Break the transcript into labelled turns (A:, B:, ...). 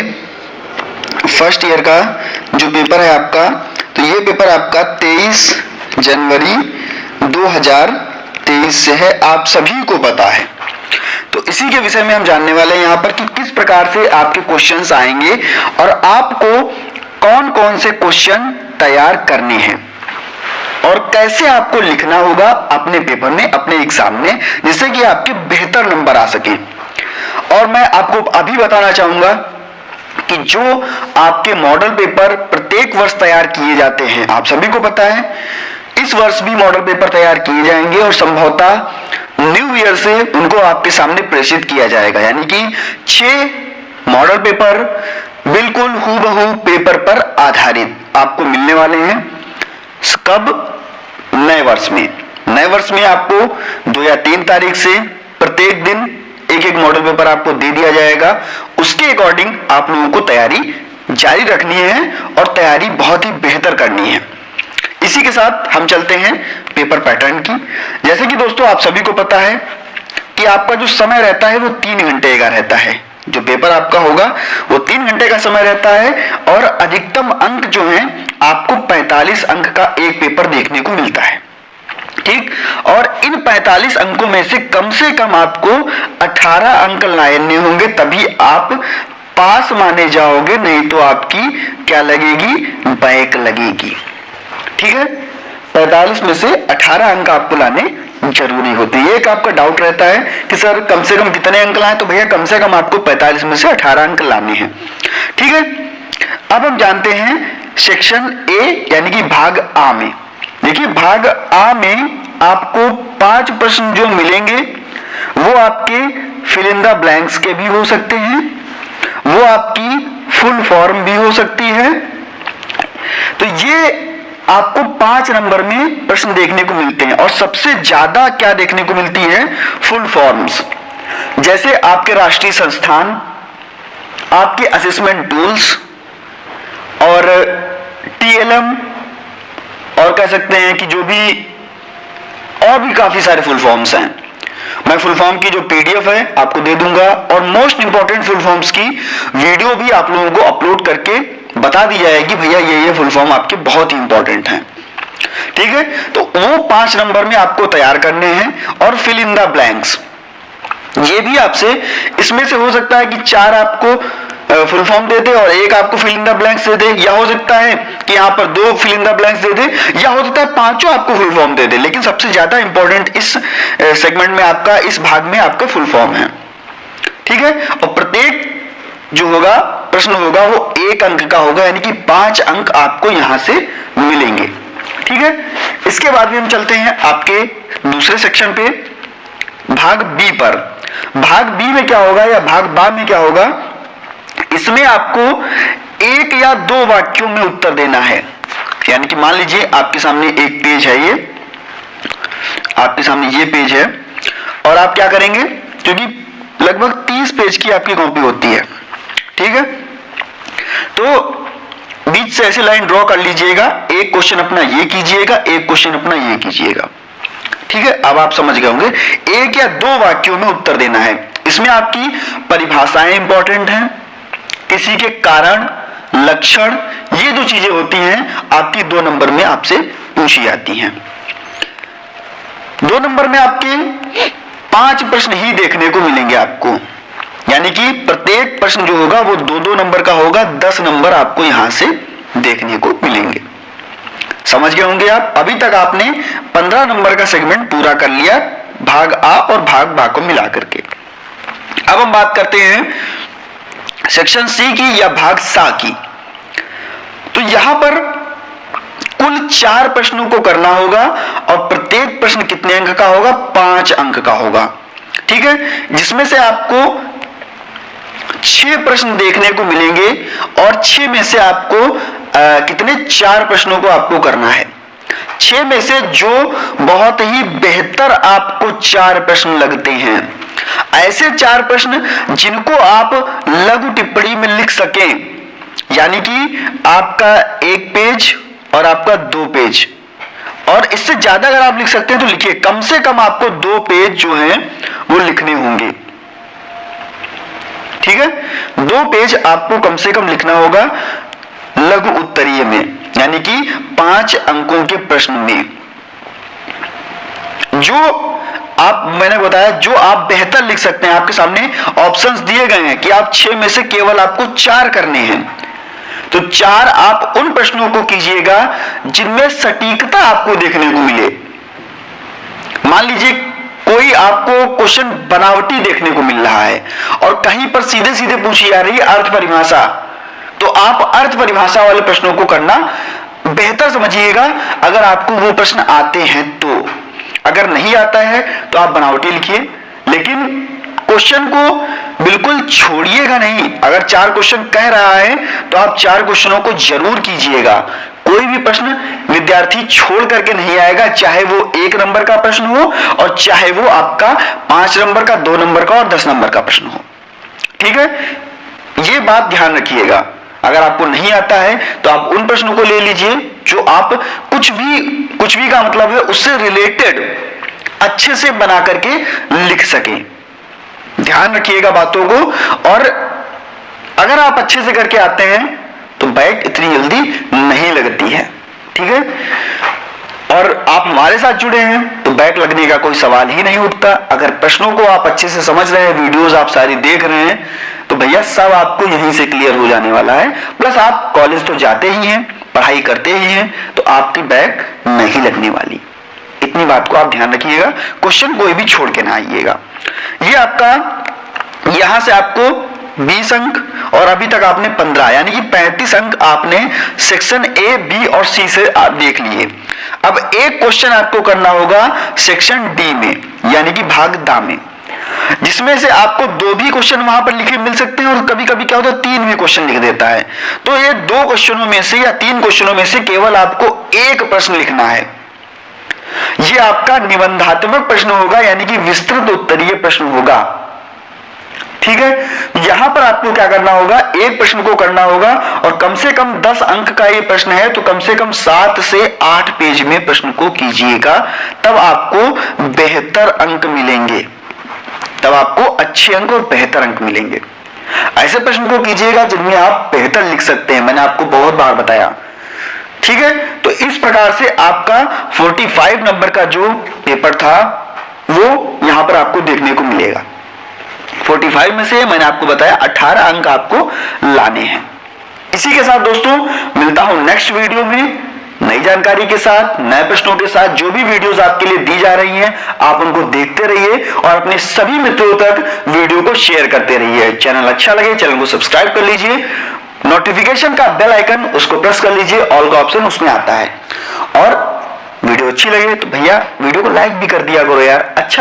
A: वाले first year का जो पेपर है आपका, तो ये पेपर आपका 23 जनवरी 2023 से है, आप सभी को पता है। तो इसी के विषय में हम जानने वाले हैं यहाँ पर कि किस प्रकार से आपके क्वेश्चंस आएंगे और आपको कौन कौन से क्वेश्चन तैयार करने हैं और कैसे आपको लिखना होगा अपने पेपर में, अपने एग्जाम में, जिससे कि आपके बेहतर नंबर आ सके। और मैं आपको अभी बताना चाहूंगा कि जो आपके मॉडल पेपर प्रत्येक वर्ष तैयार किए जाते हैं, आप सभी को पता है, इस वर्ष भी मॉडल पेपर तैयार किए जाएंगे और संभवतः न्यू ईयर से उनको आपके सामने प्रेषित किया जाएगा। यानी कि 6 मॉडल पेपर बिल्कुल हूबहू पेपर पर आधारित आपको मिलने वाले हैं। कब? नए वर्ष में। नए वर्ष में आपको 2 या 3 तारीख से प्रत्येक दिन एक एक मॉडल पेपर आपको दे दिया जाएगा। उसके अकॉर्डिंग आप लोगों को तैयारी जारी रखनी है और तैयारी बहुत ही बेहतर करनी है। इसी के साथ हम चलते हैं पेपर पैटर्न की। जैसे कि दोस्तों आप सभी को पता है कि आपका जो समय रहता है वो 3 घंटे का रहता है। जो पेपर आपका होगा वो 3 घंटे का समय रहता है और अधिकतम अंक जो है आपको 45 अंक का एक पेपर देखने को मिलता है। ठीक, और इन 45 अंकों में से कम आपको 18 अंक लाने होंगे, तभी आप पास माने जाओगे, नहीं तो आपकी क्या लगेगी? बैक लगेगी। ठीक है, 45 में से 18 अंक आपको लाने जरूरी होते हैं। एक आपका डाउट रहता है कि सर कम से कम कितने अंक लाएं, तो भैया कम से कम आपको 45 में से 18 अंक लाने हैं। ठीक है, अब हम जानते हैं सेक्शन ए यानी कि भाग आ में। देखिए भाग आ में आपको 5 प्रश्न जो मिलेंगे वो आपके फिल इन द ब्लैंक्स के भी हो सकते हैं, वो आपकी फुल फॉर्म भी हो सकती है। तो ये आपको 5 नंबर में प्रश्न देखने को मिलते हैं और सबसे ज्यादा क्या देखने को मिलती है? Full forms. जैसे आपके राष्ट्रीय संस्थान, आपके असेसमेंट टूल्स और टीएलएम, और कह सकते हैं कि जो भी और भी काफी सारे फुल फॉर्म्स हैं। मैं फुल फॉर्म की जो पीडीएफ है आपको दे दूंगा और मोस्ट इंपॉर्टेंट फुल फॉर्म्स की वीडियो भी आप लोगों को अपलोड करके बता दी जाएगी, भैया ये फुल फॉर्म आपके बहुत ही इंपॉर्टेंट हैं। ठीक है, तो वो 5 नंबर में आपको तैयार करने हैं। और फिल इन द ब्लैंक्स, ये भी आपसे इसमें से हो सकता है कि 4 आपको फुल फॉर्म दे दे और 1 आपको फिल इन द ब्लैंक्स दे दे, या हो सकता है कि यहाँ पर 2 फिल इन द ब्लैंक्स दे दे, या हो सकता है 5 आपको फुल फॉर्म दे दे। लेकिन सबसे ज्यादा इंपॉर्टेंट इस सेगमेंट में आपका, इस भाग में आपका फुल फॉर्म है। ठीक है, और प्रत्येक जो होगा प्रश्न होगा वो 1 अंक का होगा, यानी कि 5 अंक आपको यहां से मिलेंगे। ठीक है, इसके बाद में हम चलते हैं आपके दूसरे सेक्शन पे, भाग बी पर। भाग बी में क्या होगा या भाग बा में क्या होगा? इसमें आपको 1 या 2 वाक्यों में उत्तर देना है। यानी कि मान लीजिए आपके सामने एक पेज है, ये आपके सामने ये पेज है और आप क्या करेंगे, क्योंकि लगभग 30 पेज की आपकी कॉपी होती है। ठीक है, तो बीच से ऐसी लाइन ड्रॉ कर लीजिएगा, एक क्वेश्चन अपना ये कीजिएगा, एक क्वेश्चन अपना ये कीजिएगा। ठीक है, अब आप समझ गए होंगे। 1 या 2 वाक्यों में उत्तर देना है। इसमें आपकी परिभाषाएं इंपॉर्टेंट हैं, किसी के कारण, लक्षण, ये जो चीजें होती हैं आपकी 2 नंबर में आपसे पूछी जाती हैं। 2 नंबर में आपके 5 प्रश्न ही देखने को मिलेंगे आपको, यानी कि प्रत्येक प्रश्न जो होगा वो 2-2 नंबर का होगा। 10 नंबर आपको यहां से देखने को मिलेंगे। समझ गए होंगे आप। अभी तक आपने 15 नंबर का सेगमेंट पूरा कर लिया, भाग आ और भाग बा को मिला करके। अब हम बात करते हैं सेक्शन सी की या भाग सा की। तो यहां पर कुल 4 प्रश्नों को करना होगा और प्रत्येक प्रश्न कितने अंक का होगा? 5 अंक का होगा। ठीक है, जिसमें से आपको 6 प्रश्न देखने को मिलेंगे और 6 में से आपको कितने? 4 प्रश्नों को आपको करना है। 6 में से जो बहुत ही बेहतर आपको 4 प्रश्न लगते हैं, ऐसे 4 प्रश्न जिनको आप लघु टिप्पणी में लिख सकें, यानी कि आपका 1 पेज और आपका 2 पेज, और इससे ज्यादा अगर आप लिख सकते हैं तो लिखिए। कम से कम आपको 2 पेज जो हैं वो लिखने होंगे। ठीक है, 2 पेज आपको कम से कम लिखना होगा लघु उत्तरीय में, यानी कि 5 अंकों के प्रश्न में। जो आप, मैंने बताया, जो आप बेहतर लिख सकते हैं, आपके सामने ऑप्शंस दिए गए हैं कि आप 6 में से केवल आपको 4 करने हैं, तो 4 आप उन प्रश्नों को कीजिएगा जिनमें सटीकता आपको देखने को मिले। मान लीजिए कोई आपको क्वेश्चन बनावटी देखने को मिल रहा है और कहीं पर सीधे सीधे पूछी जा रही है अर्थ परिभाषा, तो आप अर्थ परिभाषा वाले प्रश्नों को करना बेहतर समझिएगा अगर आपको वो प्रश्न आते हैं तो। अगर नहीं आता है तो आप बनावटी लिखिए, लेकिन क्वेश्चन को बिल्कुल छोड़िएगा नहीं। अगर 4 क्वेश्चन कह रहा है तो आप 4 क्वेश्चनों को जरूर कीजिएगा। कोई भी प्रश्न विद्यार्थी छोड़ करके नहीं आएगा, चाहे वो 1 नंबर का प्रश्न हो और चाहे वो आपका 5 नंबर का, 2 नंबर का और 10 नंबर का प्रश्न हो। ठीक है, ये बात ध्यान रखिएगा। अगर आपको नहीं आता है तो आप उन प्रश्नों को ले लीजिए जो आप कुछ भी का मतलब है उससे रिलेटेड अच्छे से बना करके लिख सकें। ध्यान रखिएगा बातों को, और अगर आप अच्छे से करके आते हैं तो बैक इतनी जल्दी नहीं लगती है। ठीक है, और आप हमारे साथ जुड़े हैं तो बैक लगने का कोई सवाल ही नहीं उठता। अगर प्रश्नों को आप अच्छे से समझ रहे हैं, वीडियोस आप सारी देख रहे हैं, तो भैया सब आपको यहीं से क्लियर हो जाने वाला है। प्लस आप कॉलेज तो जाते ही हैं, पढ़ाई करते ही हैं, तो आपकी बैक नहीं लगने वाली। इतनी बात को आप ध्यान रखिएगा, क्वेश्चन कोई भी छोड़ के ना आइएगा। ये आपका, यहां से आपको 20 अंक और अभी तक आपने 15 यानी कि 35 अंक आपने सेक्शन ए, बी और सी से आप देख लिए। अब एक क्वेश्चन आपको करना होगा सेक्शन डी में, यानी कि भाग दा में, जिसमें से आपको 2 भी क्वेश्चन वहां पर लिखे मिल सकते हैं और कभी कभी क्या होता है 3 भी क्वेश्चन लिख देता है। तो ये 2 क्वेश्चनों में से या 3 क्वेश्चनों में से केवल आपको 1 प्रश्न लिखना है। ये आपका निबंधात्मक प्रश्न होगा, यानी कि विस्तृत उत्तरीय प्रश्न होगा। ठीक है, यहां पर आपको क्या करना होगा, एक प्रश्न को करना होगा और कम से कम 10 अंक का ये प्रश्न है, तो कम से कम 7 से 8 पेज में प्रश्न को कीजिएगा, तब आपको बेहतर अंक मिलेंगे, तब आपको अच्छे अंक और बेहतर अंक मिलेंगे। ऐसे प्रश्न को कीजिएगा जिनमें आप बेहतर लिख सकते हैं, मैंने आपको बहुत बार बताया। ठीक है, तो इस प्रकार से आपका 45 नंबर का जो पेपर था वो यहां पर आपको देखने को मिलेगा। 45 में से मैंने आपको बताया 18 अंक आपको लाने हैं। इसी के साथ दोस्तों मिलता हूं नेक्स्ट वीडियो में नई जानकारी के साथ, नए प्रश्नों के साथ। जो भी वीडियोस आपके लिए दी जा रही हैं आप उनको देखते रहिए और अपने सभी मित्रों तक वीडियो को शेयर करते रहिए। चैनल अच्छा लगे चैनल को सब्सक्राइब कर लीजिए, नोटिफिकेशन का बेल आइकन उसको प्रेस कर लीजिए, ऑल का ऑप्शन उसमें आता है। और वीडियो अच्छी लगे तो भैया वीडियो को लाइक भी कर दिया करो यार, अच्छा